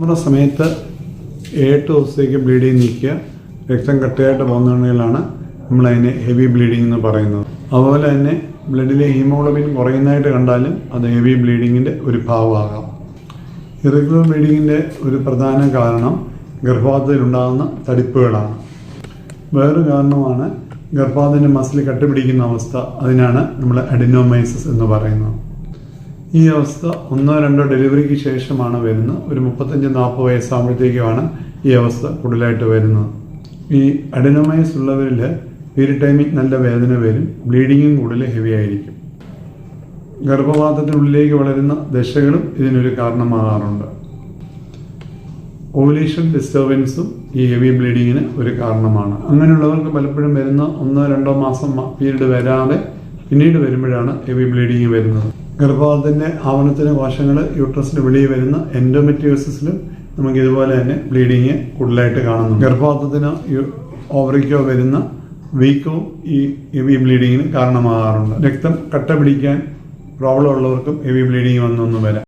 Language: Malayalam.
നമ്മുടെ സമയത്ത് 8 ദിവസത്തേക്ക് ബ്ലീഡിങ് നീക്കുക രക്തം കട്ടയായിട്ട് പോകുന്നതിനാണ് നമ്മളതിനെ ഹെവി ബ്ലീഡിംഗ് എന്ന് പറയുന്നത്. അതുപോലെ തന്നെ ബ്ലഡിലെ ഹീമോഗ്ലോബിൻ കുറയുന്നതായിട്ട് കണ്ടാലും അത് ഹെവി ബ്ലീഡിങ്ങിൻ്റെ ഒരു ഭാഗമാകാം. ഇറഗുലർ ബ്ലീഡിങ്ങിൻ്റെ ഒരു പ്രധാന കാരണം ഗർഭപാത്രത്തിലുണ്ടാകുന്ന തടിപ്പുകളാണ്. വേറൊരു കാരണമാണ് ഗർഭപാത്രത്തിൻ്റെ മസിൽ കട്ടിപിടിക്കുന്ന അവസ്ഥ. അതിനാണ് നമ്മൾ അഡിനോമൈസിസ് എന്ന് പറയുന്നത്. ഈ അവസ്ഥ 1-2 ഡെലിവറിക്ക് ശേഷമാണ് വരുന്നത്. ഒരു 35-40 വയസ്സാകുമ്പോഴത്തേക്കുമാണ് ഈ അവസ്ഥ കൂടുതലായിട്ട് വരുന്നത്. ഈ അഡിനോമൈസ് ഉള്ളവരിൽ പീരിയഡ് ടൈമിൽ നല്ല വേദന വരും, ബ്ലീഡിങ്ങും കൂടുതൽ ഹെവി ആയിരിക്കും. ഗർഭപാത്രത്തിനുള്ളിലേക്ക് വളരുന്ന ദശകളും ഇതിനൊരു കാരണമാകാറുണ്ട്. ഓവുലേഷൻ ഡിസ്റ്റർബൻസും ഈ ഹെവി ബ്ലീഡിങ്ങിന് ഒരു കാരണമാണ്. അങ്ങനെയുള്ളവർക്ക് പലപ്പോഴും വരുന്ന 1-2 മാസം പീരീഡ് വരാതെ പിന്നീട് വരുമ്പോഴാണ് ഹെവി ബ്ലീഡിങ് വരുന്നത്. ഗർഭപാത്രത്തിൻ്റെ ആവരണത്തിന് കോശങ്ങൾ യൂട്രസിന് വെളിയിൽ വരുന്ന എൻഡോമെട്രിയോസിസിലും നമുക്ക് ഇതുപോലെ തന്നെ ബ്ലീഡിങ് കൂടുതലായിട്ട് കാണുന്നു. ഗർഭപാത്രത്തിന് ഓവറിക്കോ വരുന്ന വീക്കവും ഈ ഹെവി ബ്ലീഡിങ്ങിന് കാരണമാകാറുണ്ട്. രക്തം കട്ട പിടിക്കാൻ പ്രോബ്ലം ഉള്ളവർക്കും ഹെവി ബ്ലീഡിങ് വന്നൊന്നും വരാം.